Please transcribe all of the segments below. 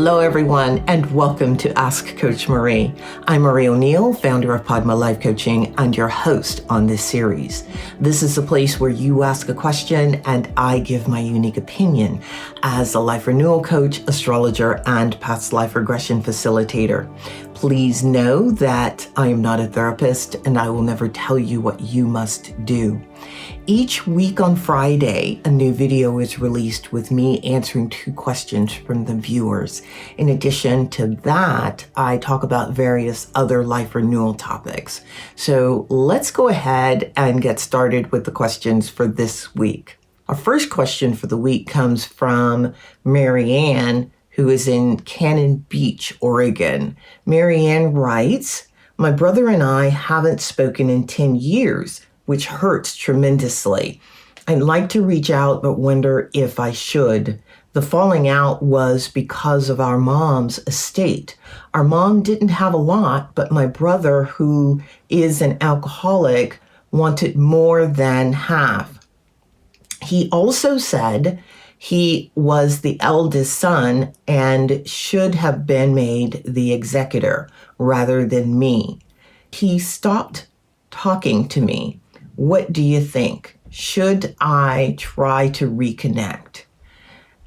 Hello, everyone, and welcome to Ask Coach Marie. I'm Marie O'Neill, founder of Padma Life Coaching and your host on this series. This is a place where you ask a question and I give my unique opinion as a life renewal coach, astrologer, and past life regression facilitator. Please know that I am not a therapist and I will never tell you what you must do. Each week on Friday, a new video is released with me answering 2 questions from the viewers. In addition to that, I talk about various other life renewal topics. So let's go ahead and get started with the questions for this week. Our first question for the week comes from Marianne, who is in Cannon Beach, Oregon. Marianne writes, "My brother and I haven't spoken in 10 years. Which hurts tremendously. I'd like to reach out, but wonder if I should. The falling out was because of our mom's estate. Our mom didn't have a lot, but my brother, who is an alcoholic, wanted more than half. He also said he was the eldest son and should have been made the executor rather than me. He stopped talking to me. What do you think? Should I try to reconnect?"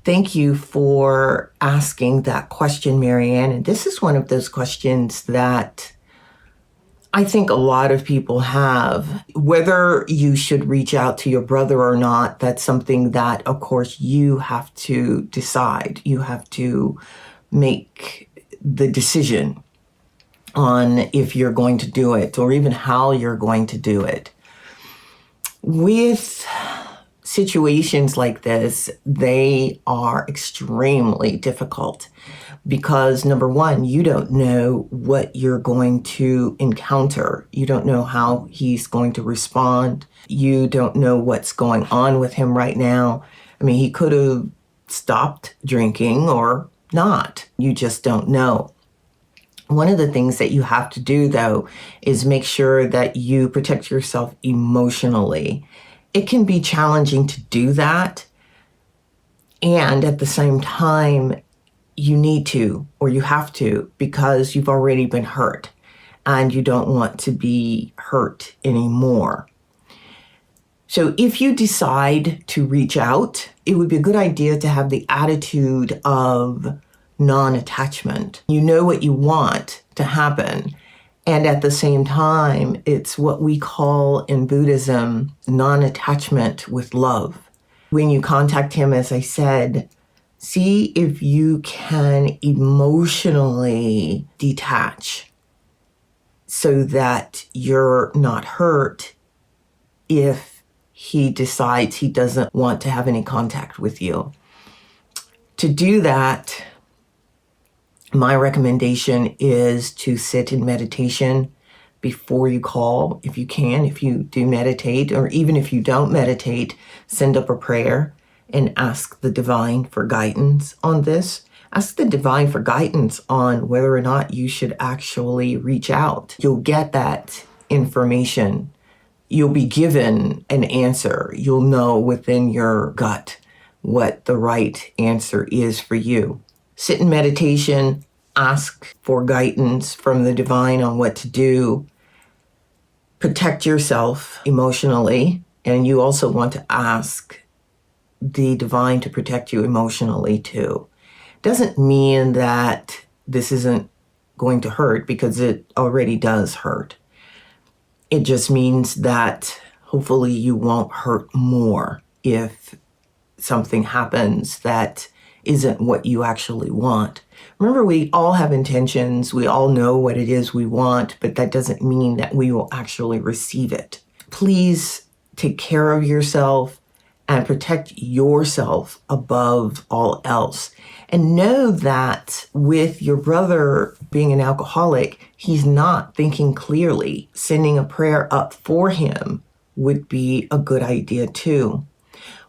Thank you for asking that question, Marianne. And this is one of those questions that I think a lot of people have. Whether you should reach out to your brother or not, that's something that, of course, you have to decide. You have to make the decision on if you're going to do it or even how you're going to do it. With situations like this, they are extremely difficult because, number one, you don't know what you're going to encounter. You don't know how he's going to respond. You don't know what's going on with him right now. I mean, he could have stopped drinking or not. You just don't know. One of the things that you have to do, though, is make sure that you protect yourself emotionally. It can be challenging to do that. And at the same time, you need to, or you have to, because you've already been hurt and you don't want to be hurt anymore. So if you decide to reach out, it would be a good idea to have the attitude of non-attachment. You know what you want to happen. And at the same time, it's what we call in Buddhism, non-attachment with love. When you contact him, as I said, see if you can emotionally detach so that you're not hurt if he decides he doesn't want to have any contact with you. To do that, my recommendation is to sit in meditation before you call, if you can. If you do meditate, or even if you don't meditate, send up a prayer and ask the divine for guidance on this. Ask the divine for guidance on whether or not you should actually reach out. You'll get that information. You'll be given an answer. You'll know within your gut what the right answer is for you. Sit in meditation, ask for guidance from the divine on what to do. Protect yourself emotionally, and you also want to ask the divine to protect you emotionally too. Doesn't mean that this isn't going to hurt, because it already does hurt. It just means that hopefully you won't hurt more if something happens that isn't what you actually want. Remember, we all have intentions. We all know what it is we want, but that doesn't mean that we will actually receive it. Please take care of yourself and protect yourself above all else. And know that with your brother being an alcoholic, he's not thinking clearly. Sending a prayer up for him would be a good idea too.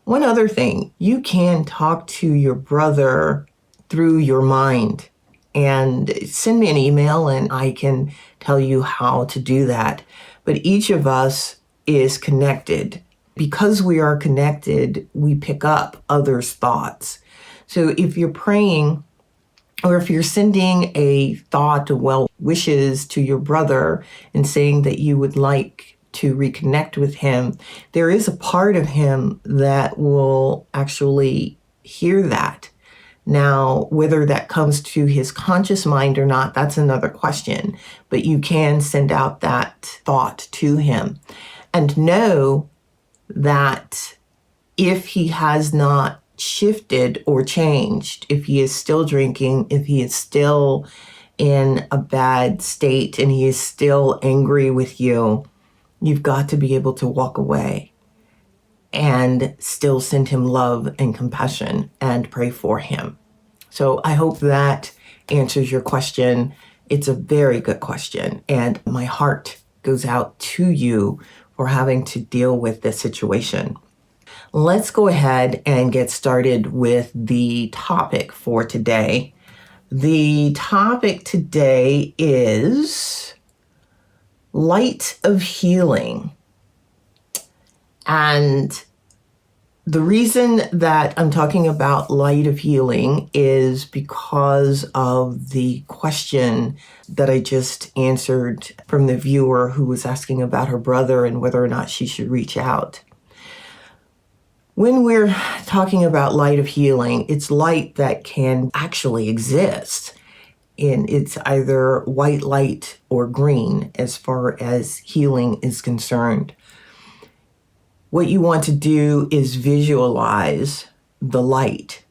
One other thing, you can talk to your brother through your mind, and send me an email and I can tell you how to do that. But each of us is connected. Because we are connected, we pick up others' thoughts. So if you're praying Or if you're sending a thought of well wishes to your brother and saying that you would like to reconnect with him, there is a part of him that will actually hear that. Now, whether that comes to his conscious mind or not, that's another question. But you can send out that thought to him and know that if he has not shifted or changed, if he is still drinking, if he is still in a bad state and he is still angry with you, you've got to be able to walk away and still send him love and compassion and pray for him. So I hope that answers your question. It's a very good question, and my heart goes out to you for having to deal with this situation. Let's go ahead and get started with the topic for today. The topic today is light of healing. And the reason that I'm talking about light of healing is because of the question that I just answered from the viewer who was asking about her brother and whether or not she should reach out. When we're talking about light of healing, it's light that can actually exist. And it's either white light or green as far as healing is concerned. What you want to do is visualize the light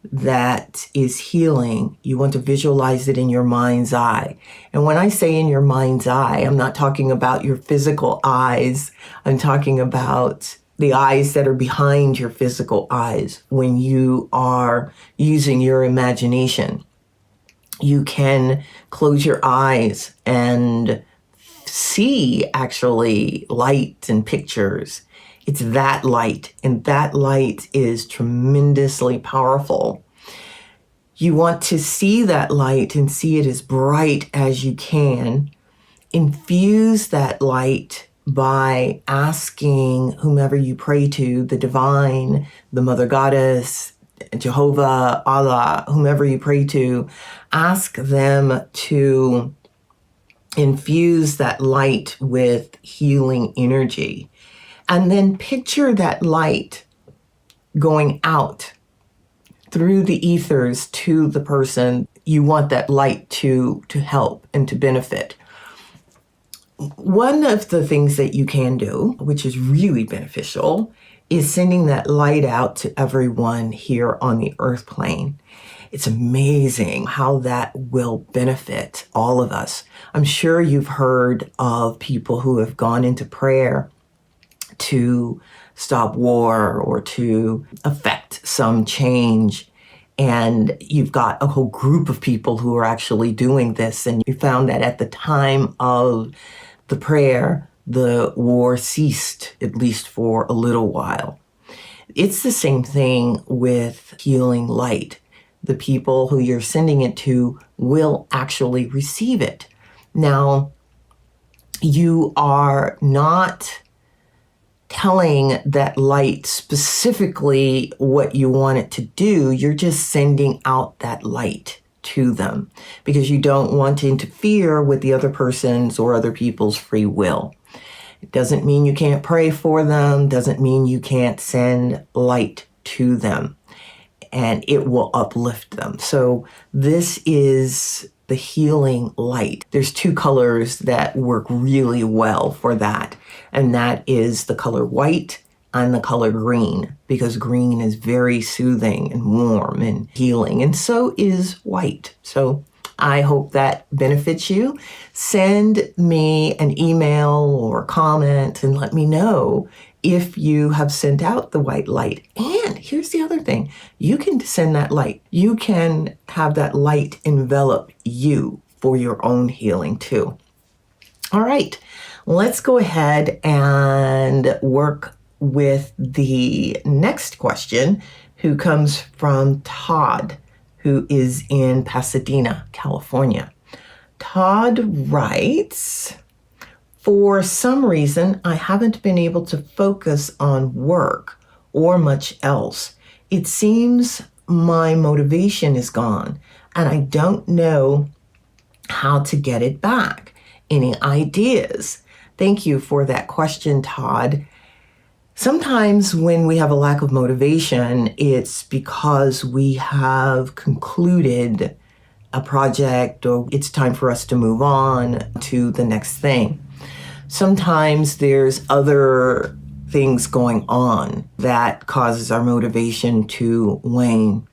that is healing. You want to visualize it in your mind's eye. And when I say in your mind's eye, I'm not talking about your physical eyes. I'm talking about the eyes that are behind your physical eyes. When you are using your imagination, you can close your eyes and see actually light and pictures. It's that light, and that light is tremendously powerful. You want to see that light and see it as bright as you can. Infuse that light by asking whomever you pray to, the divine, the mother goddess, Jehovah, Allah, whomever you pray to, ask them to infuse that light with healing energy. And then picture that light going out through the ethers to the person you want that light to help and to benefit. One of the things that you can do, which is really beneficial, is sending that light out to everyone here on the earth plane. It's amazing how that will benefit all of us. I'm sure you've heard of people who have gone into prayer to stop war or to affect some change. And you've got a whole group of people who are actually doing this. And you found that at the time of the prayer, the war ceased, at least for a little while. It's the same thing with healing light. The people who you're sending it to will actually receive it. Now, you are not telling that light specifically what you want it to do. You're just sending out that light to them because you don't want to interfere with the other person's or other people's free will. It doesn't mean you can't pray for them, doesn't mean you can't send light to them, and it will uplift them. So this is the healing light. There's two colors that work really well for that, and that is the color white and the color green, because green is very soothing and warm and healing, and so is white. So I hope that benefits you. Send me an email or comment and let me know if you have sent out the white light. And here's the other thing. You can send that light. You can have that light envelop you for your own healing too. All right, let's go ahead and work with the next question, who comes from Todd, who is in Pasadena, California. Todd writes, for some reason, I haven't been able to focus on work or much else. It seems my motivation is gone, and I don't know how to get it back. Any ideas? Thank you for that question, Todd. Sometimes when we have a lack of motivation, it's because we have concluded a project or it's time for us to move on to the next thing. Sometimes there's other things going on that causes our motivation to wane.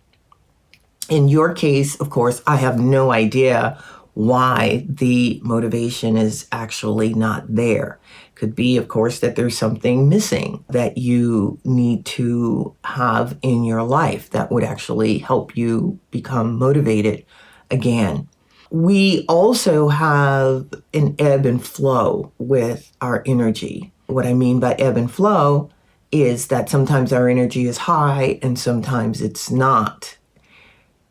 In your case, of course, I have no idea why the motivation is actually not there. Could be, of course, that there's something missing that you need to have in your life that would actually help you become motivated again. We also have an ebb and flow with our energy. What I mean by ebb and flow is that sometimes our energy is high and sometimes it's not.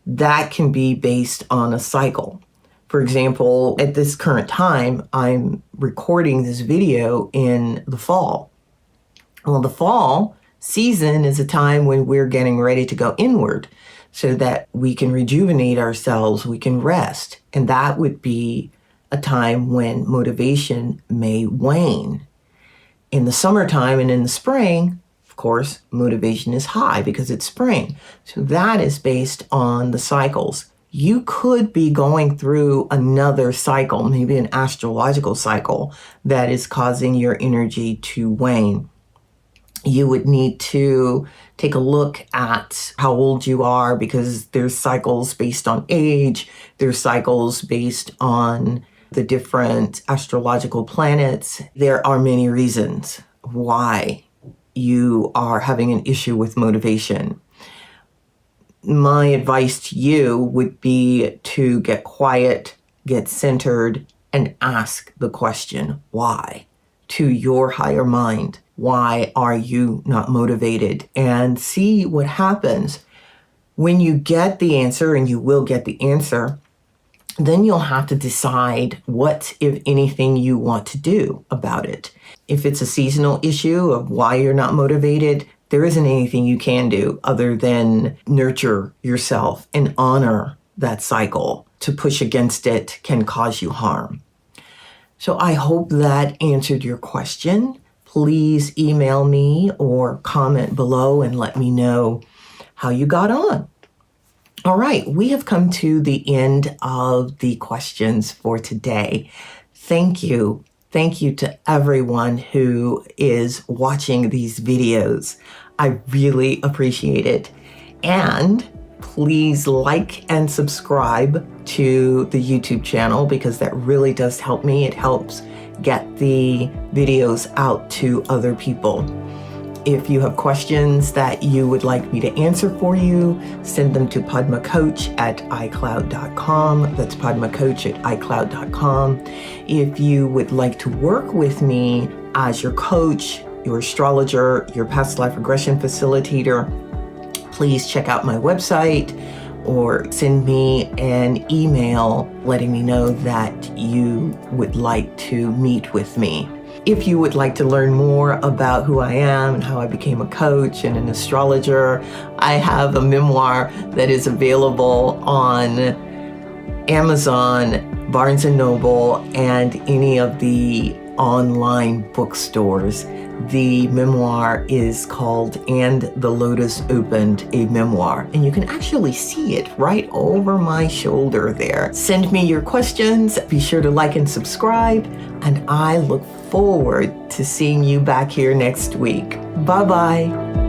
That can be based on a cycle. For example, at this current time, I'm recording this video in the fall. Well, the fall season is a time when we're getting ready to go inward so that we can rejuvenate ourselves, we can rest. And that would be a time when motivation may wane. In the summertime and in the spring, of course, motivation is high because it's spring. So that is based on the cycles. You could be going through another cycle, maybe an astrological cycle, that is causing your energy to wane. You would need to take a look at how old you are because there's cycles based on age, there's cycles based on the different astrological planets. There are many reasons why you are having an issue with motivation. My advice to you would be to get quiet, get centered, and ask the question, why? To your higher mind. Why are you not motivated? And see what happens. When you get the answer, and you will get the answer, then you'll have to decide what, if anything, you want to do about it. If it's a seasonal issue of why you're not motivated, there isn't anything you can do other than nurture yourself and honor that cycle. To push against it can cause you harm. So I hope that answered your question. Please email me or comment below and let me know how you got on. All right, we have come to the end of the questions for today. Thank you. Thank you to everyone who is watching these videos. I really appreciate it. And please like and subscribe to the YouTube channel because that really does help me. It helps get the videos out to other people. If you have questions that you would like me to answer for you, send them to padmacoach@icloud.com. That's padmacoach@icloud.com. If you would like to work with me as your coach, your astrologer, your past life regression facilitator, please check out my website or send me an email letting me know that you would like to meet with me. If you would like to learn more about who I am and how I became a coach and an astrologer, I have a memoir that is available on Amazon, Barnes & Noble, and any of the online bookstores. The memoir is called And the Lotus Opened, a Memoir. And you can actually see it right over my shoulder there. Send me your questions. Be sure to like and subscribe. And I look forward to seeing you back here next week. Bye-bye.